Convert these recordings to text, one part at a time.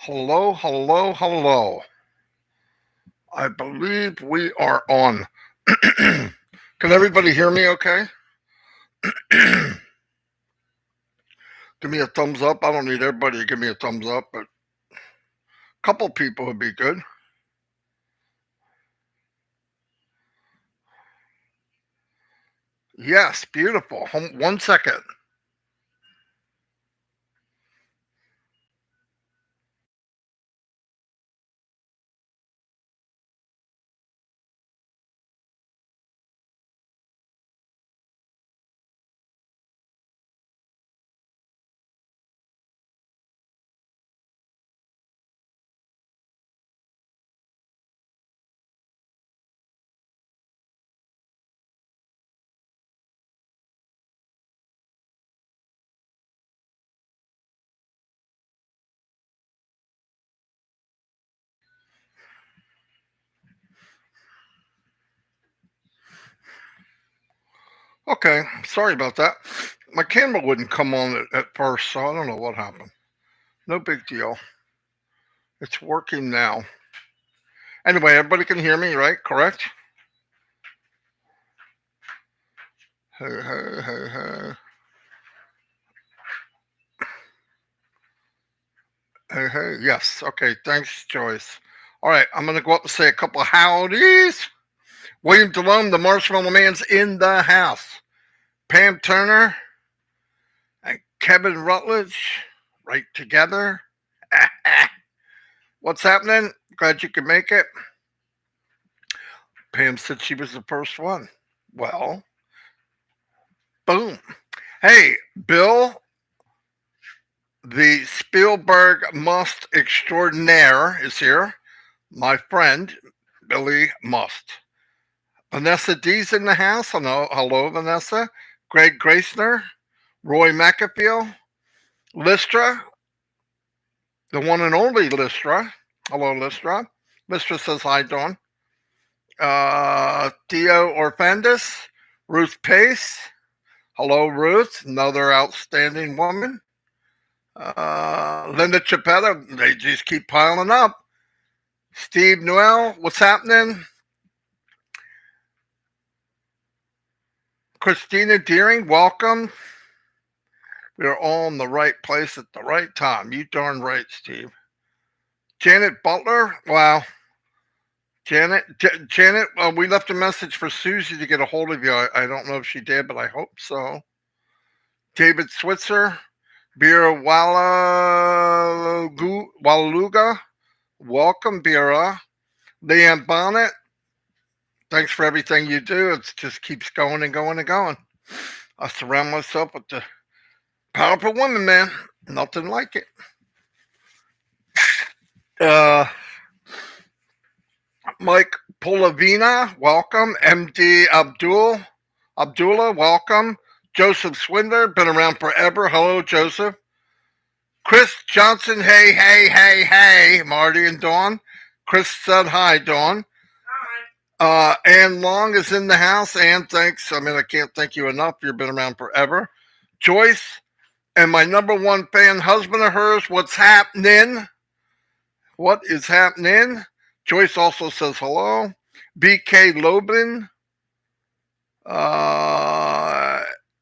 Hello, hello, hello. I believe we are on. Can everybody hear me okay? Give me a thumbs up. I don't need everybody to give me a thumbs up, but a couple people would be good. Yes, beautiful. 1 second. Okay, sorry about that. My camera wouldn't come on at first, so I don't know what happened. No big deal. It's working now. Anyway, everybody can hear me, right? Correct? Hey, hey, hey, hey. Hey, hey. Yes. Okay. Thanks, Joyce. All right. I'm going to go up and say a couple of howdies. William Delone, the Marshmallow Man's in the house. Pam Turner and Kevin Rutledge, right together. What's happening? Glad you could make it. Pam said she was the first one. Well, boom. Hey, Bill, the Spielberg Must extraordinaire, is here. My friend, Billy Must. Vanessa D's in the house. Hello, Vanessa. Greg Gracener, Roy McAfee, Listra, the one and only Listra. Hello, Listra. Listra says hi, Dawn. Theo Orfandis, Ruth Pace. Hello, Ruth. Another outstanding woman. Linda Chapetta. They just keep piling up. Steve Noel. What's happening? Christina Deering. Welcome. We are all in the right place at the right time. You darn right, Steve. Janet Butler. Wow. Janet, we left a message for Susie to get a hold of you. I don't know if she did, but I hope so. David Switzer, Bira Waluga, welcome, Bira. Leanne Bonnet, thanks for everything you do. It just keeps going and going and going. I surround myself with the powerful women, man. Nothing like it. Mike Polavina, welcome. MD Abdullah, welcome. Joseph Swindler, been around forever. Hello, Joseph. Chris Johnson, hey, hey, hey, hey, Marty and Dawn. Chris said hi, Dawn. Hi. Ann Long is in the house. Ann, thanks. I can't thank you enough. You've been around forever. Joyce, and my number one fan, husband of hers, what's happening? What is happening? Joyce also says hello. BK Lobin.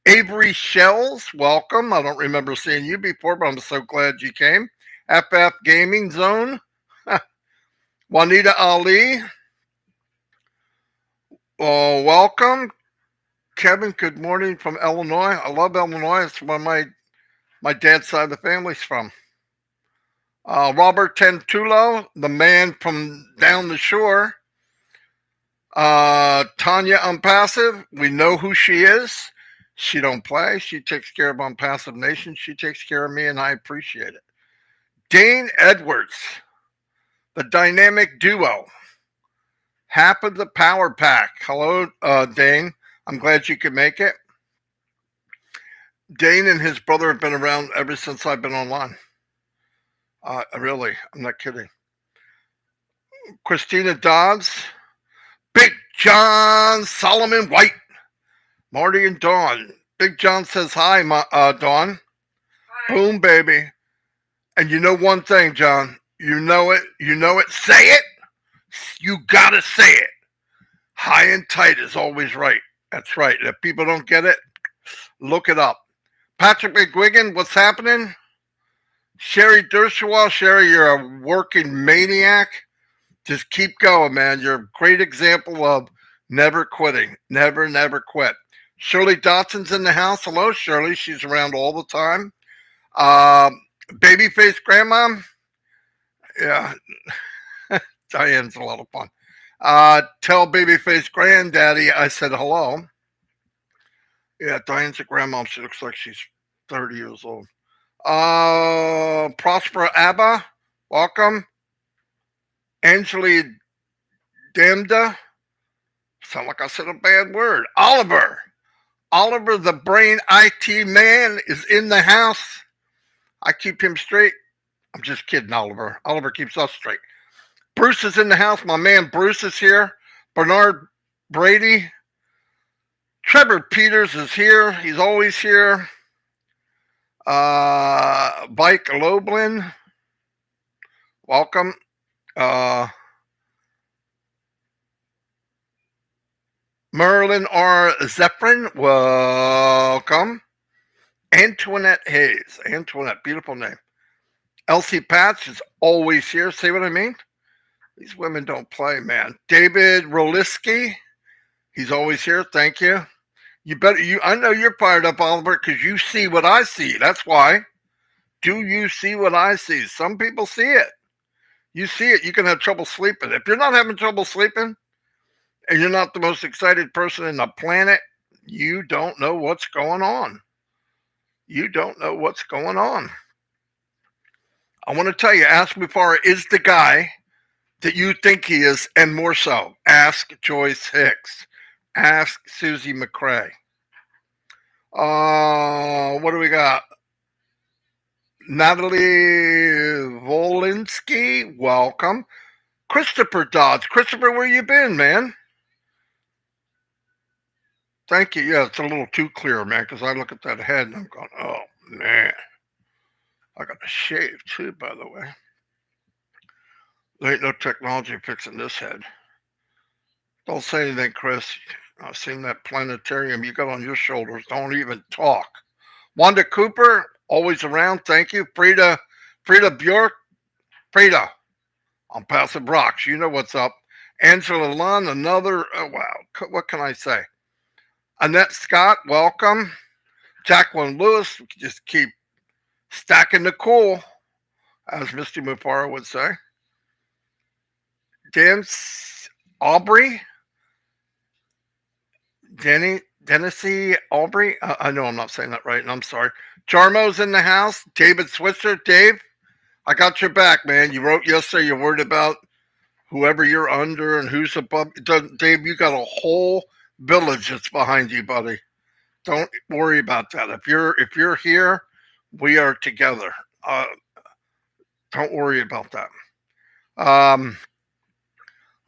Avery Shells, welcome. I don't remember seeing you before, but I'm so glad you came. FF Gaming Zone. Juanita Ali. Welcome. Kevin, good morning from Illinois. I love Illinois. It's where my dad's side of the family's from. Robert Tantulo, the man from down the shore. Tanya OnPassive, we know who she is. She don't play. She takes care of OnPassive Nation. She takes care of me, and I appreciate it. Dane Edwards, the dynamic duo. Half of the power pack. Hello, Dane. I'm glad you could make it. Dane and his brother have been around ever since I've been online. Really, I'm not kidding. Christina Dodds, Big John Solomon White, Marty and Dawn. Big John says hi, Dawn. Hi. Boom, baby. And you know one thing, John, You know it. You know it. Say it. You gotta say it. High and tight is always right. That's right. If people don't get it, look it up. Patrick McGuigan, what's happening? Sherry Dershowitz, Sherry, you're a working maniac. Just keep going, man. You're a great example of never quitting. Never, never quit. Shirley Dotson's in the house. Hello, Shirley. She's around all the time. Babyface Grandma. Yeah, Diane's a lot of fun. Tell Babyface Granddaddy I said hello. Yeah, Diane's a grandma. She looks like she's 30 years old. Prosper Abba, welcome. Angeli Damda, sound like I said a bad word. Oliver the brain IT man is in the house. I keep him straight. I'm just kidding, Oliver. Oliver keeps us straight. Bruce is in the house. My man Bruce is here. Bernard Brady. Trevor Peters is here. He's always here. Mike Loblin, welcome. Merlin R. Zephyrin, welcome. Antoinette Hayes. Antoinette, beautiful name. Elsie Patch is always here. See what I mean? These women don't play, man. David Roliski, he's always here. Thank you. I know you're fired up, Oliver, because you see what I see. That's why. Do you see what I see? Some people see it. You see it, you can have trouble sleeping. If you're not having trouble sleeping and you're not the most excited person in the planet, you don't know what's going on. You don't know what's going on. I want to tell you, Ask Mufareh is the guy that you think he is, and more so. Ask Joyce Hicks. Ask Susie McCrae. What do we got? Natalie Volinsky, welcome. Christopher Dodds. Christopher, where you been, man? Thank you. Yeah, it's a little too clear, man, because I look at that head and I'm going, oh, man. I got to shave, too, by the way. There ain't no technology fixing this head. Don't say anything, Chris. I've seen that planetarium you got on your shoulders. Don't even talk. Wanda Cooper, always around. Thank you. Frida Bjork. Frida, OnPassive Rocks. You know what's up. Angela Lund, another. Oh, wow. What can I say? Annette Scott, welcome. Jacqueline Lewis, just keep stacking the cool, as Misty Mufareh would say. Dennis Aubrey. Dennisy Aubrey. I know I'm not saying that right, and I'm sorry. Jarmo's in the house. David Switzer. Dave, I got your back, man. You wrote yesterday you're worried about whoever you're under and who's above. Dave, you got a whole village that's behind you, buddy. Don't worry about that. If you're here, we are together. Don't worry about that.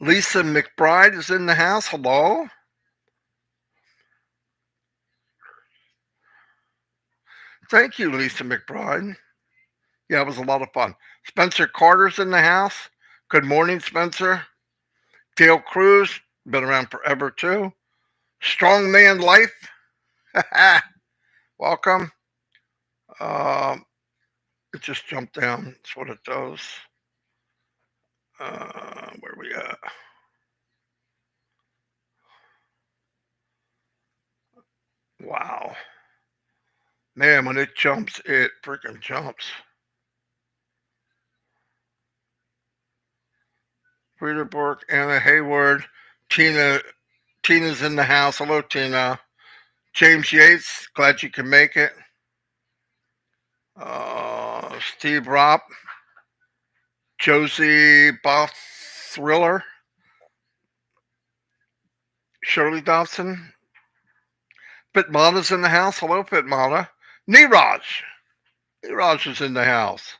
Lisa McBride is in the house. Hello. Thank you, Lisa McBride. Yeah, it was a lot of fun. Spencer Carter's in the house. Good morning, Spencer. Dale Cruz, been around forever too. Strongman Life. Welcome. It just jumped down. That's what it does. Where we at? Wow. Man, when it jumps, it freaking jumps. Frida Bork, Anna Hayward, Tina's in the house. Hello, Tina. James Yates, glad you can make it. Steve Ropp, Josie Boss Thriller, Shirley Dobson. Pitmana's in the house. Hello, Pitmana. Neeraj. Neeraj is in the house.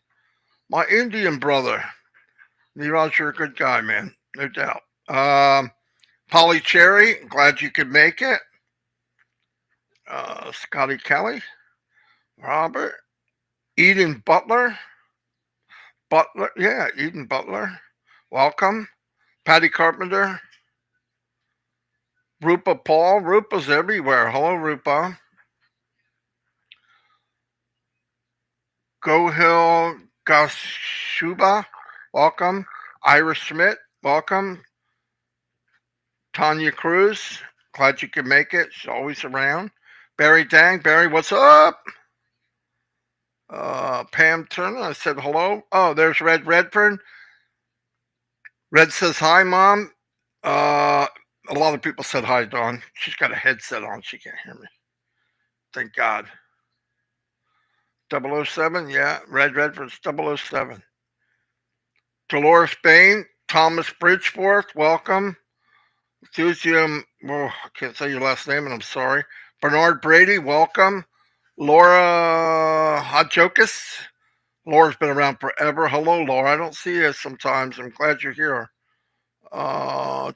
My Indian brother. Neeraj, you're a good guy, man. No doubt. Polly Cherry, glad you could make it. Scotty Kelly. Robert. Eden Butler. Butler, yeah, Eden Butler, welcome. Patty Carpenter, Rupa Paul, Rupa's everywhere. Hello, Rupa. Go Hill Gashuba, welcome. Ira Schmidt, welcome. Tanya Cruz, glad you could make it. She's always around. Barry Dang, Barry, what's up? Pam Turner, I said hello. Oh, there's Red Redfern. Red says hi, Mom. A lot of people said hi, Dawn. She's got a headset on. She can't hear me. Thank God. 007, yeah. Red Redford's 007. Dolores Bain, Thomas Bridgeforth, welcome. Enthusiasm, oh, I can't say your last name, and I'm sorry. Bernard Brady, welcome. Laura Hadjokis. Laura's been around forever. Hello, Laura. I don't see you sometimes. I'm glad you're here.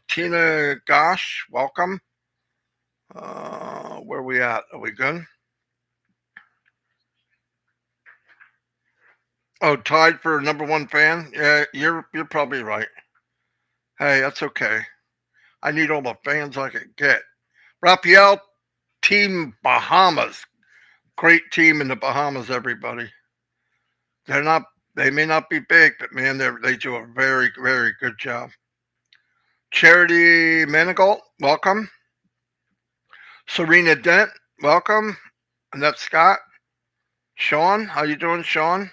Tina Gosh, welcome. Where are we at? Are we good? Oh, tied for number one fan? Yeah, you're probably right. Hey, that's okay. I need all the fans I can get. Raphael, Team Bahamas. Great team in the Bahamas, everybody. They're not they may not be big, but man, they do a very, very good job. Charity Manigault, welcome. Serena Dent, welcome. Annette Scott. Sean, how you doing, Sean?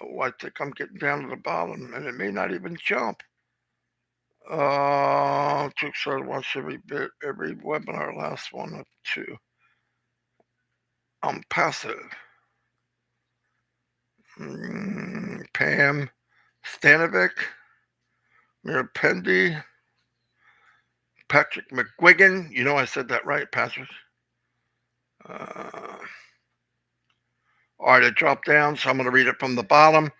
Oh, I think I'm getting down to the bottom, and it may not even jump. Took sort of watch every webinar. Last one up to OnPassive. Pam Stanovic, Mirapendi, Patrick McGuigan. You know I said that right, Patrick. All right, it dropped down, so I'm going to read it from the bottom.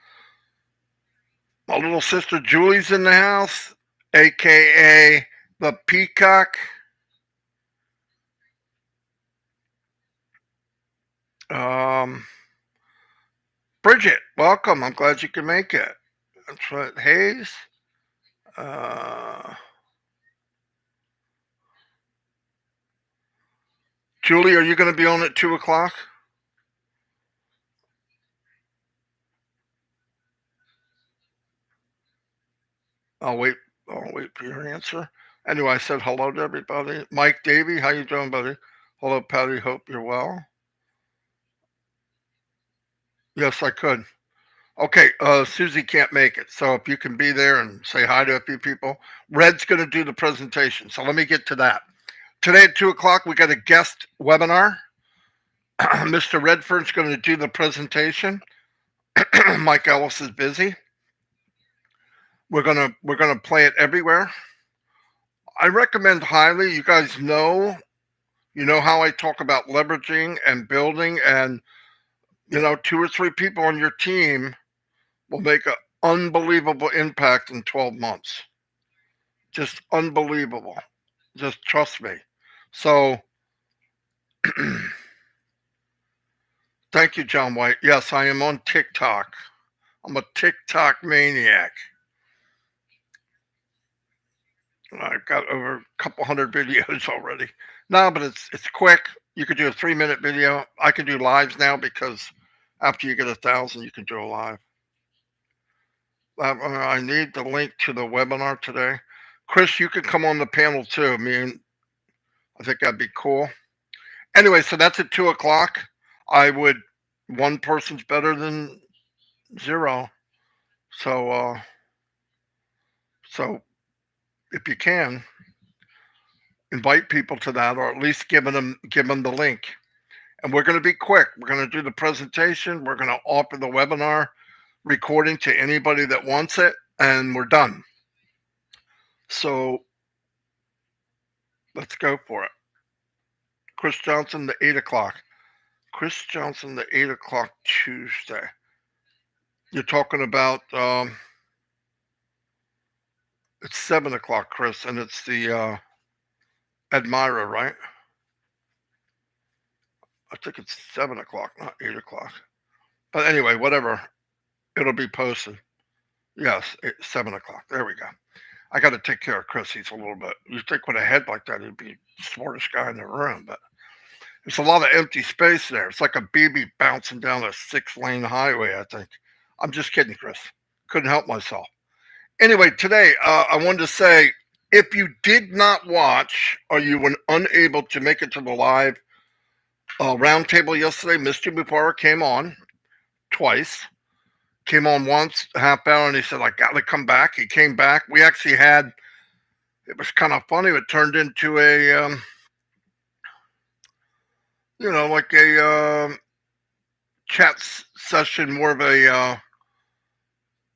My little sister Julie's in the house, a.k.a. the Peacock. Bridget, welcome. I'm glad you could make it. That's right. Hayes. Julie, are you going to be on at 2 o'clock? I'll wait. I'll wait for your answer. Anyway, I said hello to everybody. Mike Davey, how you doing, buddy? Hello, Patty. Hope you're well. Yes, I could. Okay, Susie can't make it, so if you can be there and say hi to a few people. Red's going to do the presentation, so let me get to that. Today at 2 o'clock, we got a guest webinar. Mr. Redford's going to do the presentation. Mike Ellis is busy. We're gonna play it everywhere. I recommend highly. You guys know, how I talk about leveraging and building, and 2 or 3 people on your team will make an unbelievable impact in 12 months. Just unbelievable. Just trust me. So, thank you, John White. Yes, I am on TikTok. I'm a TikTok maniac. I've got over a couple hundred videos already. No, but it's quick. You could do a 3-minute video. I can do lives now because after you get 1,000, you can do a live. I need the link to the webinar today. Chris, you could come on the panel too. I think that'd be cool. Anyway, so that's at 2 o'clock. One person's better than 0. So if you can, invite people to that, or at least give them the link. And we're going to be quick. We're going to do the presentation. We're going to offer the webinar recording to anybody that wants it, and we're done. So let's go for it. Chris Johnson, the 8 o'clock. Chris Johnson, the 8 o'clock Tuesday. You're talking about, it's 7 o'clock, Chris, and it's the Admira, right? I think it's 7 o'clock, not 8 o'clock. But anyway, whatever. It'll be posted. Yes, 7 o'clock. There we go. I got to take care of Chris. He's a little bit. You think with a head like that, he'd be the smartest guy in the room, but there's a lot of empty space there. It's like a BB bouncing down a 6-lane highway, I think. I'm just kidding, Chris. Couldn't help myself. Anyway, today I wanted to say, if you did not watch or you were unable to make it to the live roundtable yesterday, Mr. Mufareh came on twice. Came on once, a half hour, and he said, I got to come back. He came back. We actually had, it was kind of funny. It turned into a, like a chat session, more of a,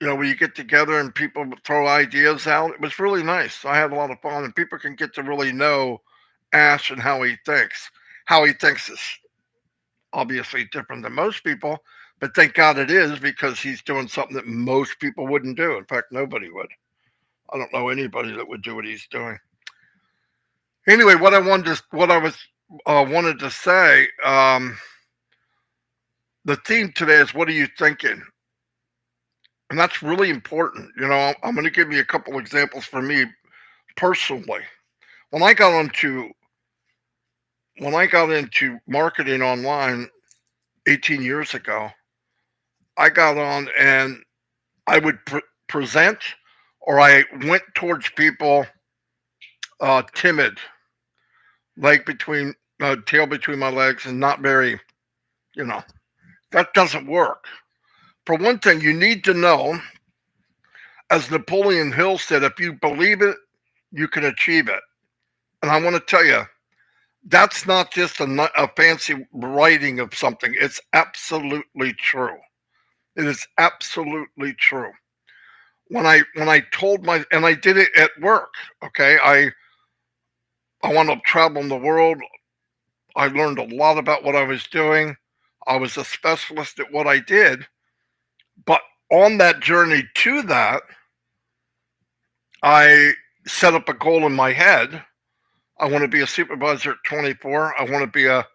where you get together and people throw ideas out. It was really nice. I had a lot of fun, and people can get to really know Ash and how he thinks. How he thinks is obviously different than most people, but thank God it is, because he's doing something that most people wouldn't do. In fact, nobody would. I don't know anybody that would do what he's doing. Anyway, what I wanted to say, the theme today is, what are you thinking? And that's really important. I'm going to give you a couple examples for me personally. When I got into marketing online 18 years ago, I got on and I would present, or I went towards people timid, tail between my legs, and not very, that doesn't work. For one thing, you need to know, as Napoleon Hill said, if you believe it, you can achieve it. And I want to tell you, that's not just a fancy writing of something. It's absolutely true. It is absolutely true. When I told and I did it at work, okay? I wound up traveling the world. I learned a lot about what I was doing. I was a specialist at what I did. But on that journey to that, I set up a goal in my head. I want to be a supervisor at 24. I want to be a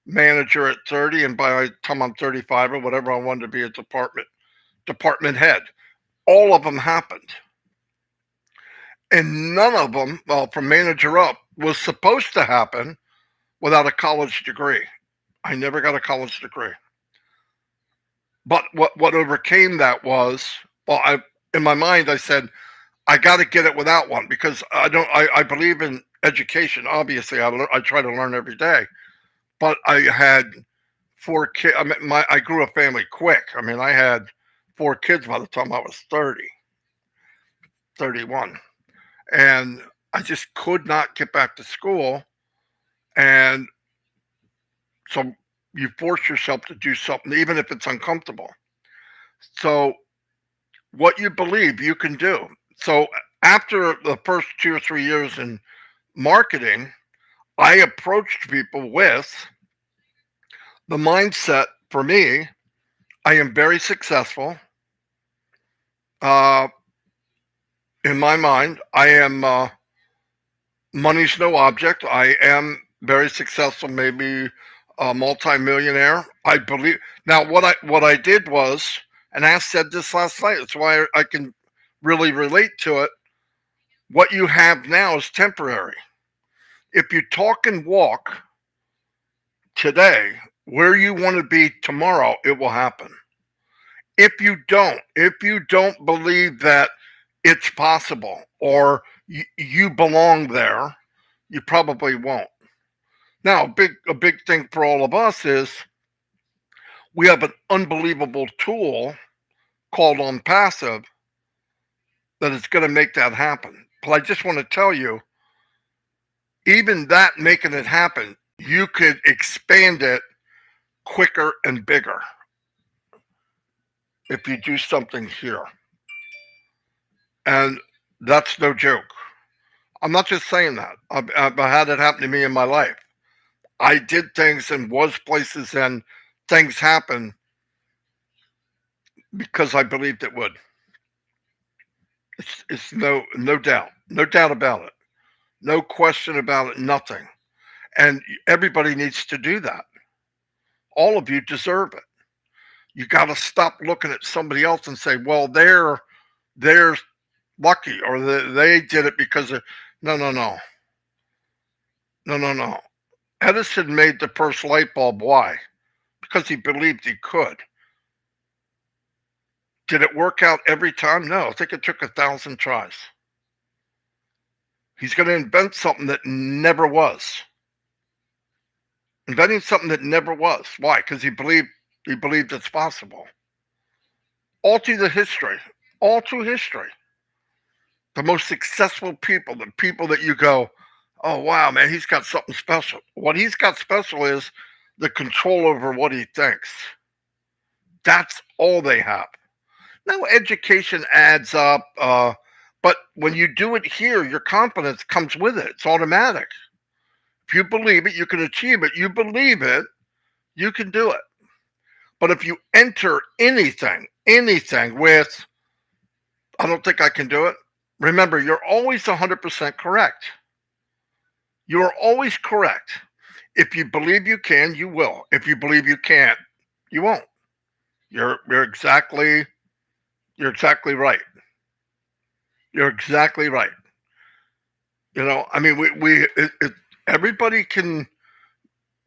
manager at 30. And by the time I'm 35 or whatever, I wanted to be a department head. All of them happened. And none of them, well, from manager up, was supposed to happen without a college degree. I never got a college degree. But what overcame that was, in my mind, I said, I got to get it without one, because I believe in education. Obviously, I try to learn every day. But I had 4 kids. I grew a family quick. I had 4 kids by the time I was 31. And I just could not get back to school. And so you force yourself to do something, even if it's uncomfortable. So what you believe, you can do. So after the first 2 or 3 years in marketing, I approached people with the mindset, for me, I am very successful. In my mind, I am money's no object. I am very successful, maybe a multimillionaire. I believe. Now, what I did was, and I said this last night, that's why I can really relate to it. What you have now is temporary. If you talk and walk today where you want to be tomorrow, it will happen. If you don't believe that it's possible, or you belong there, you probably won't. Now, a big thing for all of us is we have an unbelievable tool called OnPassive that is going to make that happen. But I just want to tell you, even that making it happen, you could expand it quicker and bigger if you do something here. And that's no joke. I'm not just saying that. I've had it happen to me in my life. I did things and was places, and things happen because I believed it would. It's no doubt about it. No question about it, nothing. And everybody needs to do that. All of you deserve it. You got to stop looking at somebody else and say, well, they're lucky, or they did it because of. No, no, no, no, no, no. Edison made the first light bulb. Why? Because he believed he could. Did it work out every time? No. I think it took 1,000 tries. He's going to invent something that never was. Inventing something that never was. Why? Because he believed it's possible. All through history, the most successful people, the people that you go, oh wow, man, he's got something special. What he's got special is the control over what he thinks. That's all they have. Now, education adds up, but when you do it here, your confidence comes with it. It's automatic. If you believe it, you can achieve it. You believe it, you can do it. But if you enter anything with, I don't think I can do it, remember, you're always 100% correct. You are always correct. If you believe you can, you will. If you believe you can't, you won't. You're exactly right. You're exactly right. I mean, everybody can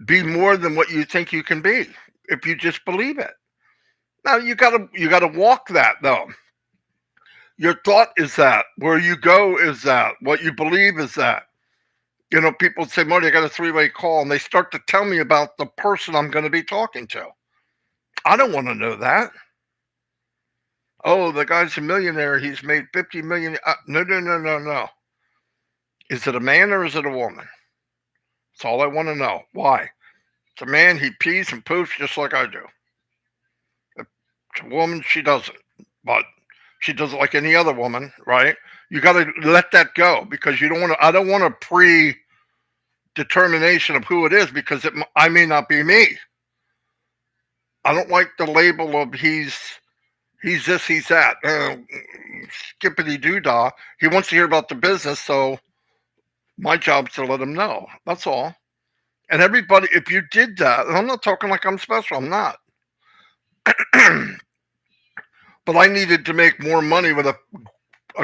be more than what you think you can be if you just believe it. Now you gotta walk that though. Your thought is that. Where you go is that. What you believe is that. People say, Marty, I got a 3-way call, and they start to tell me about the person I'm going to be talking to. I don't want to know that. Oh, the guy's a millionaire. He's made 50 million. No. Is it a man or is it a woman? That's all I want to know. Why? It's a man, he pees and poofs just like I do. If it's a woman, she doesn't. But she does it like any other woman, right? You got to let that go, because I don't want a predetermination of who it is, because I may not be me. I don't like the label of he's this, he's that. Skippity doo-dah. He wants to hear about the business, so my job's to let him know. That's all. And everybody, if you did that, and I'm not talking like I'm special, I'm not. But I needed to make more money with a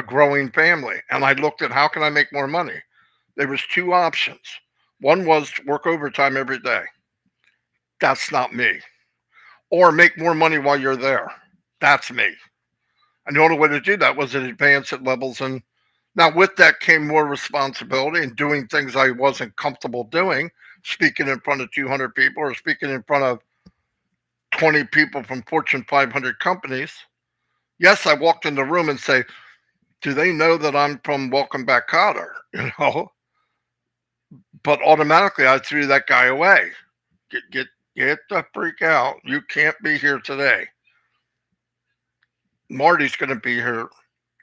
growing family. And I looked at, how can I make more money? There was 2 options. One was work overtime every day. That's not me. Or make more money while you're there. That's me. And the only way to do that was to advance at levels. And now with that came more responsibility and doing things I wasn't comfortable doing, speaking in front of 200 people or speaking in front of 20 people from Fortune 500 companies. Yes, I walked in the room and say, do they know that I'm from Welcome Back, Kotter? But automatically I threw that guy away. Get the freak out. You can't be here today. Marty's going to be here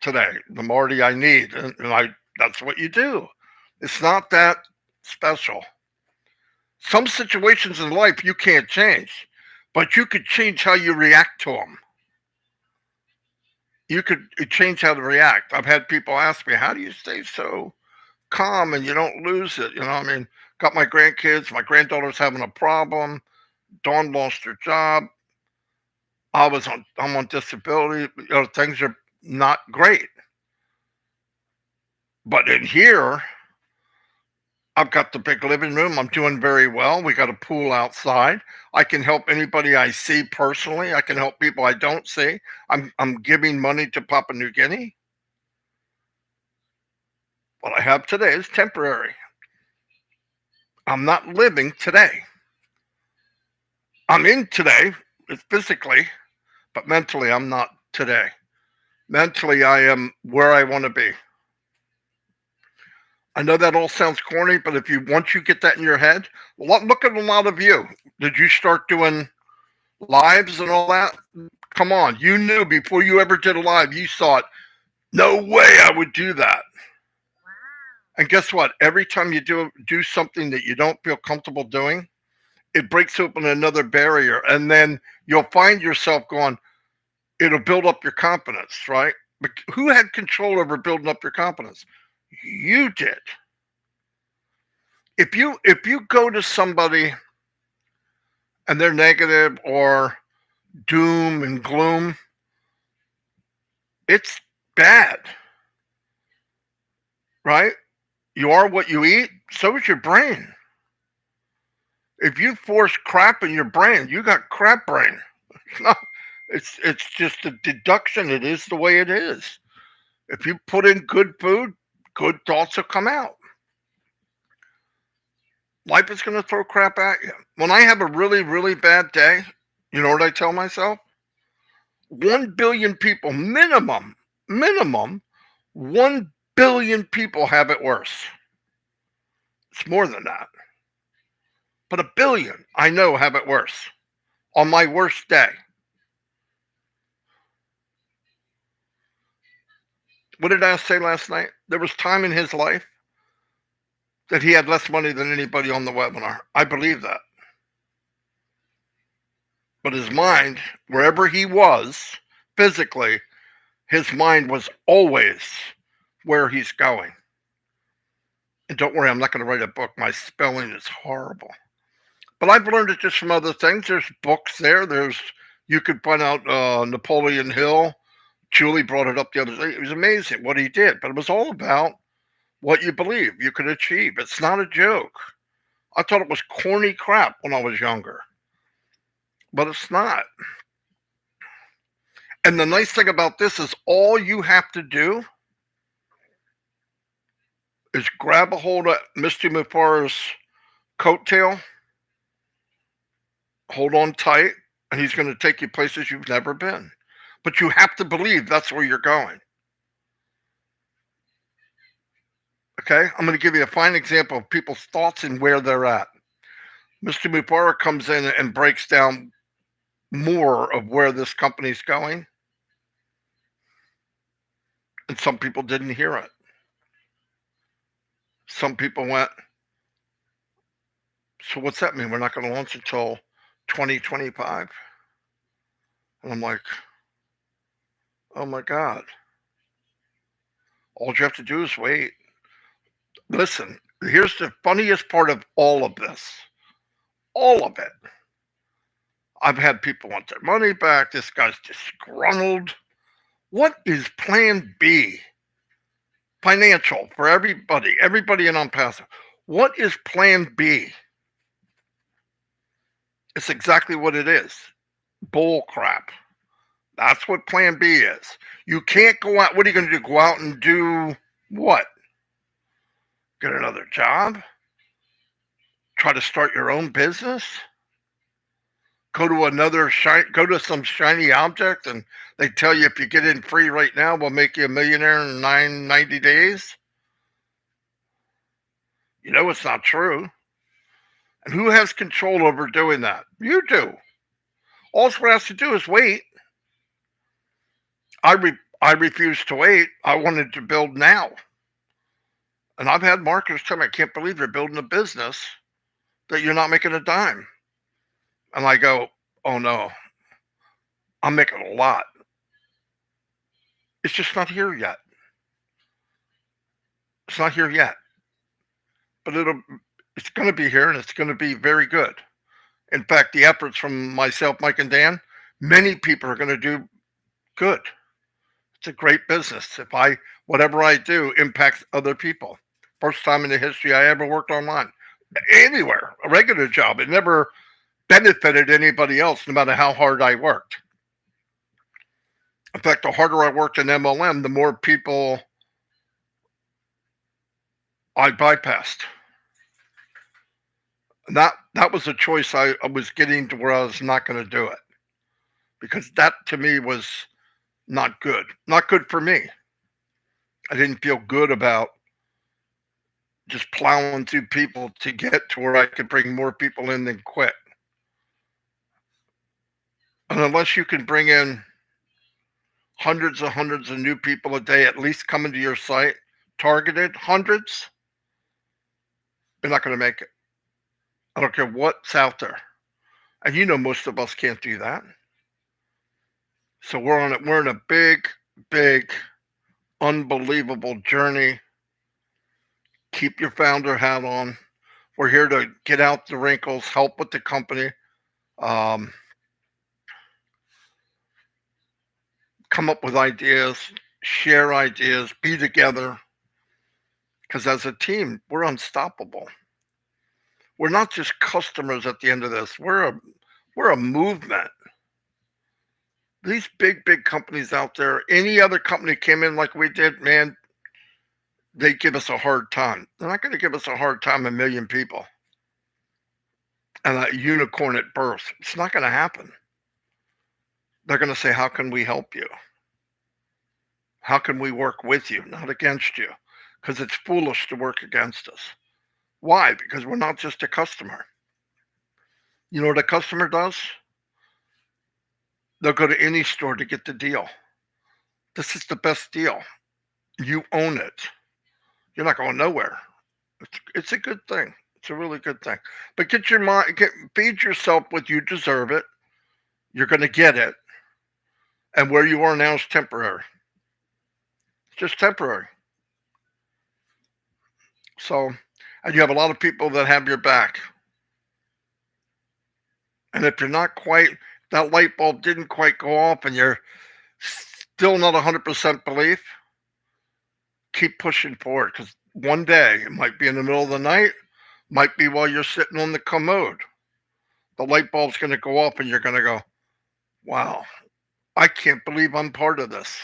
today. The Marty I need. And that's what you do. It's not that special. Some situations in life you can't change, but you could change how you react to them. You could change how to react. I've had people ask me, how do you stay so calm and you don't lose it? Got my grandkids, my granddaughter's having a problem. Dawn lost her job. I'm on disability. Things are not great. But in here, I've got the big living room. I'm doing very well. We got a pool outside. I can help anybody I see personally. I can help people I don't see. I'm giving money to Papua New Guinea. What I have today is temporary. I'm not living today. I'm in today, physically, but mentally I'm not today. Mentally, I am where I want to be. I know that all sounds corny, but once you get that in your head, look at a lot of you. Did you start doing lives and all that? Come on, you knew before you ever did a live, you thought, no way I would do that. Wow. And guess what? Every time you do something that you don't feel comfortable doing, it breaks open another barrier. And then you'll find yourself going, it'll build up your confidence, right? But who had control over building up your confidence? You did. If you go to somebody and they're negative, or doom and gloom. It's bad, right? You are what you eat, so is your brain. If you force crap in your brain, you got crap brain. It's just a deduction. It is the way it is. If you put in good food, good thoughts will come out. Life is going to throw crap at you. When I have a really, really bad day, you know what I tell myself? 1 billion people, minimum, 1 billion people have it worse. It's more than that. But a billion, I know, have it worse on my worst day. What did I say last night? There was time in his life that he had less money than anybody on the webinar. I believe that. But his mind, wherever he was physically, his mind was always where he's going. And don't worry, I'm not going to write a book. My spelling is horrible. But I've learned it just from other things. There's books there. You could find out Napoleon Hill. Julie brought it up the other day. It was amazing what he did. But it was all about what you believe you could achieve. It's not a joke. I thought it was corny crap when I was younger. But it's not. And the nice thing about this is all you have to do is grab a hold of Mr. Mufareh's coattail, hold on tight, and he's going to take you places you've never been. But you have to believe that's where you're going. Okay? I'm going to give you a fine example of people's thoughts and where they're at. Mr. Mufareh comes in and breaks down more of where this company's going. And some people didn't hear it. Some people went, so what's that mean? We're not going to launch until 2025? And I'm like, oh my God. All you have to do is wait. Listen, here's the funniest part of all of this. All of it. I've had people want their money back. This guy's disgruntled. What is plan B? Financial for everybody in OnPassive. What is plan B? It's exactly what it is. Bull crap. That's what plan B is. You can't go out. What are you going to do? Go out and do what? Get another job? Try to start your own business? Go to some shiny object and they tell you if you get in free right now, we'll make you a millionaire in 90 days. You know it's not true. And who has control over doing that? You do. All someone has to do is wait. I refused to wait. I wanted to build now. And I've had marketers tell me, I can't believe you're building a business that you're not making a dime. And I go, oh no, I'm making a lot. It's just not here yet. It's not here yet. But it's going to be here and it's going to be very good. In fact, the efforts from myself, Mike, and Dan, many people are going to do good. It's a great business. Whatever I do impacts other people. First time in the history I ever worked online. Anywhere, a regular job. It never benefited anybody else, no matter how hard I worked. In fact, the harder I worked in MLM, the more people I bypassed. And that was a choice I was getting to where I was not going to do it. Because that, to me, was not good. Not good for me. I didn't feel good about just plowing through people to get to where I could bring more people in than quit. And unless you can bring in hundreds of new people a day, at least coming to your site, targeted hundreds, you're not going to make it. I don't care what's out there. And you know most of us can't do that. So we're in a big, unbelievable journey. Keep your founder hat on. We're here to get out the wrinkles, help with the company. come up with ideas, share ideas, be together. Because as a team, we're unstoppable. We're not just customers at the end of this. We're a movement. These big companies out there, any other company came in like we did, man, they give us a hard time. They're not going to give us a hard time, a million people and a unicorn at birth. It's not going to happen. They're going to say, how can we help you? How can we work with you, not against you? Because it's foolish to work against us. Why? Because we're not just a customer. You know what a customer does? They'll go to any store to get the deal. This is the best deal. You own it. You're not going nowhere. It's a good thing. It's a really good thing. But get your mind, feed yourself with you deserve it. You're going to get it. And where you are now is temporary. It's just temporary. So, and you have a lot of people that have your back. And if you're not quite, that light bulb didn't quite go off and you're still not 100% belief, keep pushing forward because one day, it might be in the middle of the night, might be while you're sitting on the commode. The light bulb's going to go off and you're going to go, wow, I can't believe I'm part of this.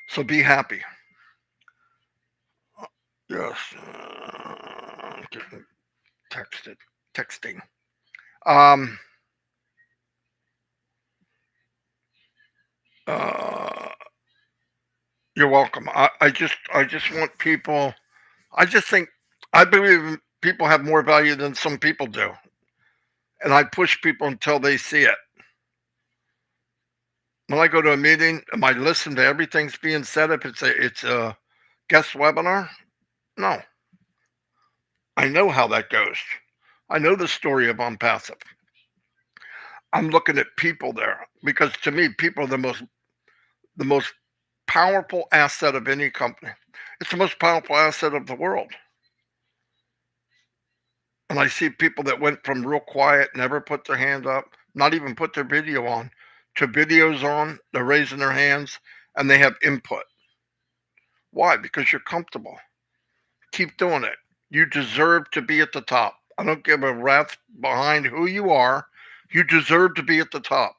So be happy. Yes. Getting texting. Uh, you're welcome. I just want people. I just think I believe people have more value than some people do, and I push people until they see it. When I go to a meeting, am I listen to everything's being said? If it's a guest webinar, no. I know how that goes. I know the story of OnPassive. I'm looking at people there because to me, people are the most powerful asset of any company. It's the most powerful asset of the world. And I see people that went from real quiet, never put their hand up, not even put their video on, to videos on, they're raising their hands, and they have input. Why? Because you're comfortable. Keep doing it. You deserve to be at the top. I don't give a rat's behind who you are. You deserve to be at the top.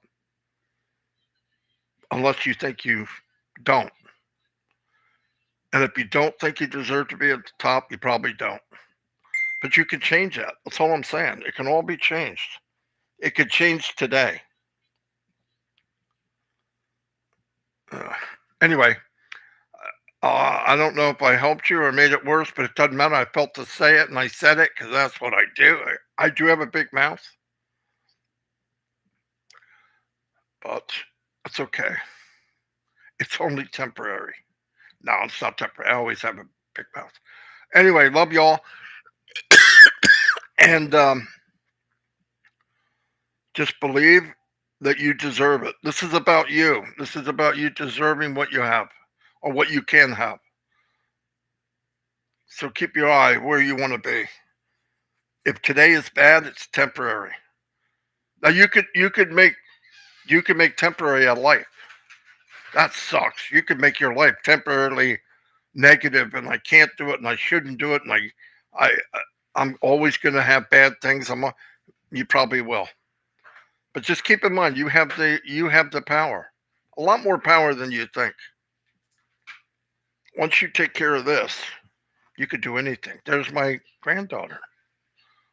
Unless you think you don't. And if you don't think you deserve to be at the top, you probably don't. But you can change that. That's all I'm saying. It can all be changed. It could change today. Anyway, I don't know if I helped you or made it worse, but it doesn't matter. I felt to say it and I said it because that's what I do. I do have a big mouth, but it's okay. It's only temporary. No, it's not temporary. I always have a big mouth. Anyway, love y'all. And just believe that you deserve it. This is about you. This is about you deserving what you have or what you can have. So keep your eye where you want to be. If today is bad, it's temporary. Now you could make temporary a life. That sucks. You could make your life temporarily negative, and I can't do it, and I shouldn't do it, and I'm always going to have bad things. You probably will, but just keep in mind you have the power, a lot more power than you think. Once you take care of this, you could do anything. There's my granddaughter.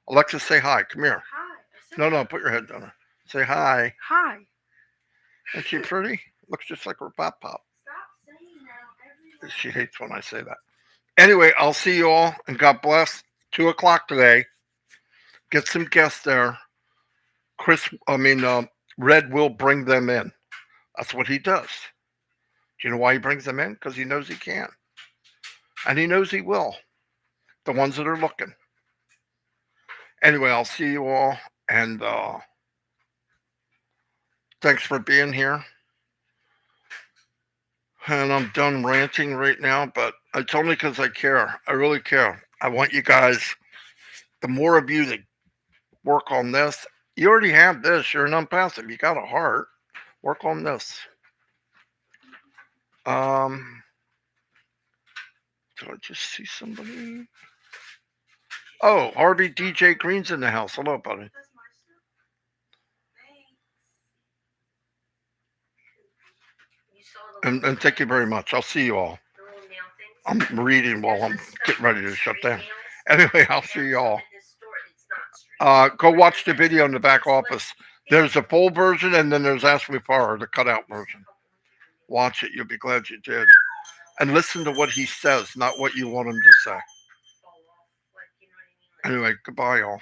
Alexa, say hi. Come here. Hi. No, put your head down. Say hi. Hi. Is she pretty? Looks just like her pop. Stop saying that. She hates when I say that. Anyway, I'll see you all, and God bless. 2:00 today. Get some guests there. Red will bring them in. That's what he does. Do you know why he brings them in? Because he knows he can. And he knows he will. The ones that are looking. Anyway, I'll see you all, and thanks for being here. And I'm done ranting right now, but it's only because I care. I really care. I want you guys, the more of you that work on this, you already have this. You're an OnPassive. You got a heart. Work on this. Did I just see somebody? Oh, Harvey DJ Green's in the house. Hello, buddy. That's my stuff. Thanks. You saw the And little thank you very things? much. I'll see you all. The little nail things? I'm reading while I'm There's this getting stuff ready called to shut street down. nails. Anyway, I'll They see have you some all. in this store. It's not street. Go watch the There's video in the back bracelets. office. There's a full version and then there's Ask Me For, the cutout version. Watch it. You'll be glad you did. And listen to what he says, not what you want him to say. Fall off, like, you know what I mean? Like, Anyway, goodbye, y'all.